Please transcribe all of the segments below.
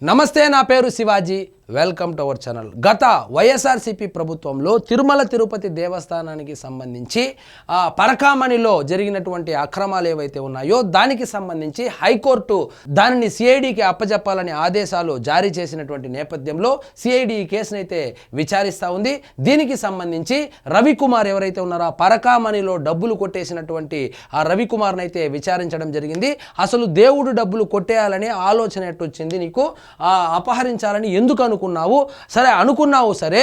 నమస్తే, నా పేరు Shivaji. Welcome to our channel. గత వైఎస్ఆర్సీపీ ప్రభుత్వంలో తిరుమల తిరుపతి దేవస్థానానికి సంబంధించి పరకామణిలో జరిగినటువంటి అక్రమాలు ఏవైతే ఉన్నాయో దానికి సంబంధించి హైకోర్టు దానిని సిఐడికి అప్పజెప్పాలని ఆదేశాలు జారీ చేసినటువంటి నేపథ్యంలో సిఐడి ఈ కేసును అయితే విచారిస్తూ ఉంది. దీనికి సంబంధించి రవికుమార్ ఎవరైతే ఉన్నారో పరకామణిలో డబ్బులు కొట్టేసినటువంటి ఆ రవికుమార్ని అయితే విచారించడం జరిగింది. అసలు దేవుడు డబ్బులు కొట్టేయాలనే ఆలోచన ఎట్టు వచ్చింది నీకు, అపహరించాలని ఎందుకు అనుకున్నావు, సరే అనుకున్నావు, సరే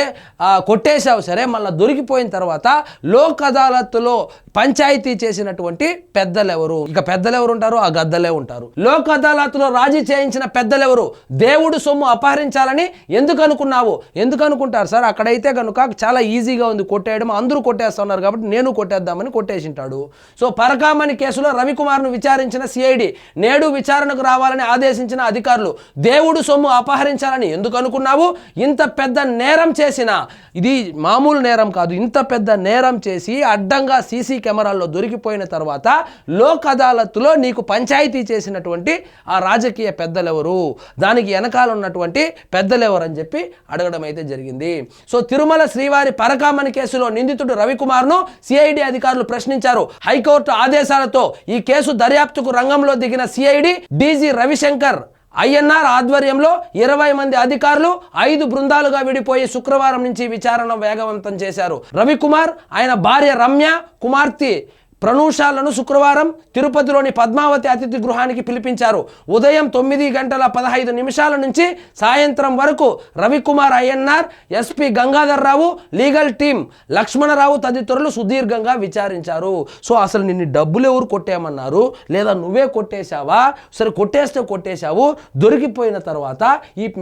కొట్టేశావు, సరే మళ్ళీ దొరికిపోయిన తర్వాత లోక్ అదాలత్లో పంచాయతీ చేసినటువంటి పెద్దలెవరు? ఇక పెద్దలెవరు ఉంటారు? ఆ గద్దలే ఉంటారు. లోక్ అదాలత్లో రాజీ చేయించిన పెద్దలెవరు? దేవుడు సొమ్ము అపహరించాలని ఎందుకు అనుకున్నావు? ఎందుకు అనుకుంటారు సార్? అక్కడైతే కనుక చాలా ఈజీగా ఉంది కొట్టేయడం, అందరూ కొట్టేస్తున్నారు కాబట్టి నేను కొట్టేద్దామని కొట్టేసింటాడు. సో పరకామణి కేసులో రవికుమార్ను విచారించిన సిఐడి నేడు విచారణకు రావాలని ఆదేశించిన అధికారులు దేవుడు సొమ్ము అపహరించాలని ఎందుకు అనుకున్నావు? ఇంత పెద్ద నేరం చేసిన, ఇది మామూలు నేరం కాదు, ఇంత పెద్ద నేరం చేసి అడ్డంగా సీసీ కెమెరాల్లో దొరికిపోయిన తర్వాత లోక్ అదాలత్లో నీకు పంచాయతీ చేసినటువంటి ఆ రాజకీయ పెద్దలెవరు, దానికి వెనకాల ఉన్నటువంటి పెద్దలెవరు అని చెప్పి అడగడం అయితే జరిగింది. సో తిరుమల శ్రీవారి పరకామణి కేసులో నిందితుడు రవికుమార్ను సిఐడి అధికారులు ప్రశ్నించారు. హైకోర్టు ఆదేశాలతో ఈ కేసు దర్యాప్తుకు రంగంలో దిగిన సిఐడి డీజీ రవిశంకర్ ఐఎన్ఆర్ ఆధ్వర్యంలో 20 మంది అధికారులు 5 బృందాలుగా విడిపోయి శుక్రవారం నుంచి విచారణ వేగవంతం చేశారు. రవికుమార్, ఆయన భార్య రమ్య, కుమార్తె ప్రనూషాలను శుక్రవారం తిరుపతిలోని పద్మావతి అతిథి గృహానికి పిలిపించారు. ఉదయం 9:15 నుంచి సాయంత్రం వరకు Ravikumar, INR, SP Gangadhar Rao, legal team Lakshmanarao తదితరులు సుదీర్ఘంగా విచారించారు. సో అసలు నిన్ను డబ్బులు ఎవరు కొట్టేయమన్నారు, లేదా నువ్వే కొట్టేశావా? సరే కొట్టేస్తే కొట్టేశావు, దొరికిపోయిన తర్వాత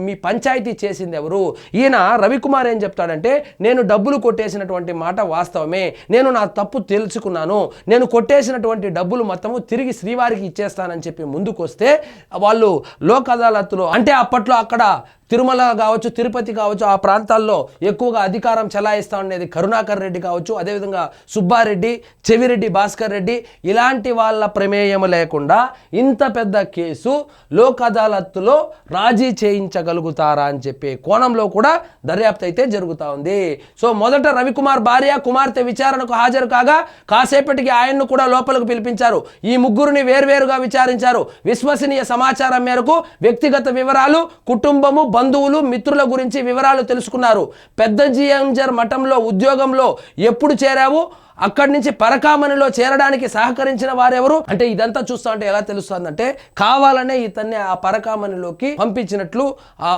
మీ పంచాయతీ చేసింది ఎవరు? ఈయన రవికుమార్ ఏం చెప్తాడంటే, నేను డబ్బులు కొట్టేసినటువంటి మాట వాస్తవమే, నేను నా తప్పు తెలుసుకున్నాను, నేను కొట్టేసినటువంటి డబ్బులు మొత్తము తిరిగి శ్రీవారికి ఇచ్చేస్తానని చెప్పి ముందుకొస్తే వాళ్ళు లోక్ అదాలత్లో, అంటే అప్పట్లో అక్కడ తిరుమల కావచ్చు, తిరుపతి కావచ్చు, ఆ ప్రాంతాల్లో ఎక్కువగా అధికారం చెలాయిస్తా ఉండేది కరుణాకర్ రెడ్డి కావచ్చు, అదేవిధంగా సుబ్బారెడ్డి, చెవిరెడ్డి భాస్కర్ రెడ్డి, ఇలాంటి వాళ్ళ ప్రమేయం లేకుండా ఇంత పెద్ద కేసు లోక్ అదాలత్లో రాజీ చేయించగలుగుతారా అని చెప్పి కోణంలో కూడా దర్యాప్తు అయితే జరుగుతూ ఉంది. సో మొదట రవికుమార్ భార్య, కుమార్తె విచారణకు హాజరు కాగా కాసేపటికి ఆయన్ను కూడా లోపలికి పిలిపించారు. ఈ ముగ్గురిని వేర్వేరుగా విచారించారు. విశ్వసనీయ సమాచారం మేరకు వ్యక్తిగత వివరాలు, కుటుంబము, బంధువులు, మిత్రుల గురించి వివరాలు తెలుసుకున్నారు. పెద్ద జియంజర్ మఠంలో ఉద్యోగంలో ఎప్పుడు చేరావు, అక్కడి నుంచి పరకామణిలో చేరడానికి సహకరించిన వారెవరు? అంటే ఇదంతా చూస్తా అంటే ఎలా తెలుస్తుందంటే కావాలనే ఇతన్ని ఆ పరకామణిలోకి పంపించినట్లు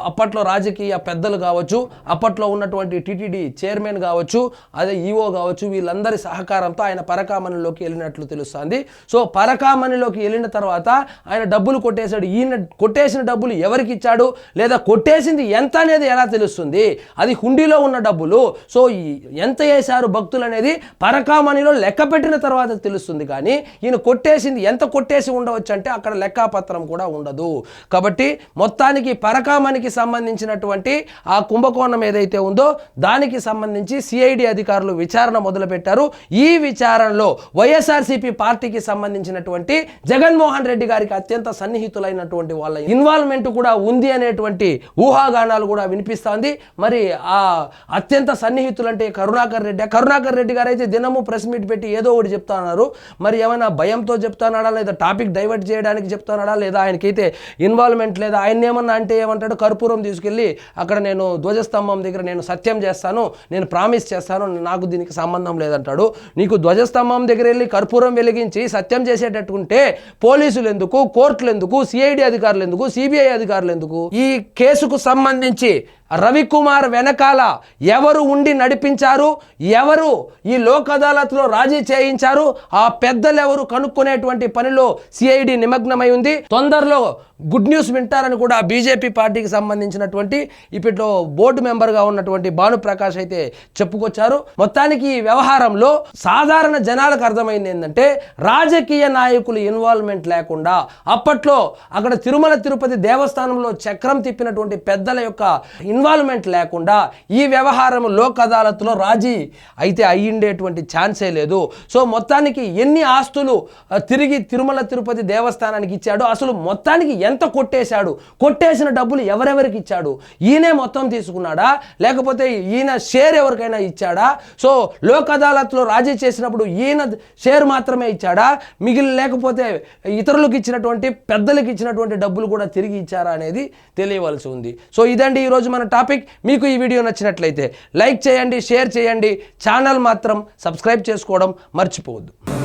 అప్పట్లో రాజకీయ పెద్దలు కావచ్చు, అప్పట్లో ఉన్నటువంటి టిటిడి చైర్మన్ కావచ్చు, అదే ఈఓ కావచ్చు, వీళ్ళందరి సహకారంతో ఆయన పరకామణిలోకి వెళ్ళినట్లు తెలుస్తుంది. సో పరకామణిలోకి వెళ్ళిన తర్వాత ఆయన డబ్బులు కొట్టేశాడు. ఈయన కొట్టేసిన డబ్బులు ఎవరికి ఇచ్చాడు, లేదా కొట్టేసింది ఎంత అనేది ఎలా తెలుస్తుంది? అది హుండీలో ఉన్న డబ్బులు. సో ఎంత వేశారు భక్తులు అనేది పరకామణిలో లెక్క పెట్టిన తర్వాత తెలుస్తుంది. కానీ ఈయన కొట్టేసింది ఎంత కొట్టేసి ఉండవచ్చు అంటే అక్కడ లెక్కాపత్రం కూడా ఉండదు. కాబట్టి మొత్తానికి పరకామణికి సంబంధించినటువంటి ఆ కుంభకోణం ఏదైతే ఉందో దానికి సంబంధించి సిఐడి అధికారులు విచారణ మొదలుపెట్టారు. ఈ విచారణలో వైఎస్ఆర్సీపీ పార్టీకి సంబంధించినటువంటి జగన్మోహన్ రెడ్డి గారికి అత్యంత సన్నిహితులైనటువంటి వాళ్ళ ఇన్వాల్వ్మెంట్ కూడా ఉంది అనేటువంటి ఊహాగానాలు కూడా వినిపిస్తోంది. మరి ఆ అత్యంత సన్నిహితులంటే కరుణాకర్ రెడ్డి గారు అయితే దినము ప్రెస్ మీట్ పెట్టి ఏదో ఒకటి చెప్తా ఉన్నారు. మరి ఏమైనా భయంతో చెప్తానాడా, లేదా టాపిక్ డైవర్ట్ చేయడానికి చెప్తానాడా, లేదా ఆయనకైతే ఇన్వాల్వ్మెంట్ లేదా ఆయన ఏమన్నా అంటే ఏమంటాడు, కర్పూరం తీసుకెళ్ళి అక్కడ నేను ధ్వజస్తంభం దగ్గర నేను సత్యం చేస్తాను, నేను ప్రామిస్ చేస్తాను, నాకు దీనికి సంబంధం లేదంటాడు. నీకు ధ్వజస్తంభం దగ్గర వెళ్ళి కర్పూరం వెలిగించి సత్యం చేసేటట్టుకుంటే పోలీసులు ఎందుకు, కోర్టులు ఎందుకు, సిఐడి అధికారులు ఎందుకు, సిబిఐ అధికారులు ఎందుకు? ఈ కేసుకు సంబంధించి రవికుమార్ వెనకాల ఎవరు ఉండి నడిపించారు, ఎవరు ఈ లోక్ అదాలత్లో రాజీ చేయించారు, ఆ పెద్దలెవరు కనుక్కునేటువంటి పనిలో సిఐడి నిమగ్నమై ఉంది. తొందరలో గుడ్ న్యూస్ వింటారని కూడా బీజేపీ పార్టీకి సంబంధించినటువంటి ఇప్పట్లో బోర్డు మెంబర్గా ఉన్నటువంటి భానుప్రకాష్ అయితే చెప్పుకొచ్చారు. మొత్తానికి ఈ వ్యవహారంలో సాధారణ జనాలకు అర్థమైంది ఏంటంటే రాజకీయ నాయకులు ఇన్వాల్వ్మెంట్ లేకుండా అప్పట్లో అక్కడ తిరుమల తిరుపతి దేవస్థానంలో చక్రం తిప్పినటువంటి పెద్దల యొక్క ఇన్వాల్వ్మెంట్ లేకుండా ఈ వ్యవహారం లోక్ అదాలత్లో రాజీ అయితే అయ్యిండేటువంటి ఛాన్సే లేదు. సో మొత్తానికి ఎన్ని ఆస్తులు తిరిగి తిరుమల తిరుపతి దేవస్థానానికి ఇచ్చాడు, అసలు మొత్తానికి ఎంత కొట్టేశాడు, కొట్టేసిన డబ్బులు ఎవరెవరికి ఇచ్చాడు, ఈయనే మొత్తం తీసుకున్నాడా లేకపోతే ఈయన షేర్ ఎవరికైనా ఇచ్చాడా, సో లోక్ అదాలత్లో రాజీ చేసినప్పుడు ఈయన షేర్ మాత్రమే ఇచ్చాడా, మిగిలిన లేకపోతే ఇతరులకు ఇచ్చినటువంటి పెద్దలకు ఇచ్చినటువంటి డబ్బులు కూడా తిరిగి ఇచ్చారా అనేది తెలియవలసి ఉంది. సో ఇదండి ఈరోజు మన టాపిక్. మీకు ఈ వీడియో నచ్చినట్లయితే లైక్ చేయండి, షేర్ చేయండి, ఛానల్ మాత్రం సబ్స్క్రైబ్ చేసుకోవడం మర్చిపోవద్దు.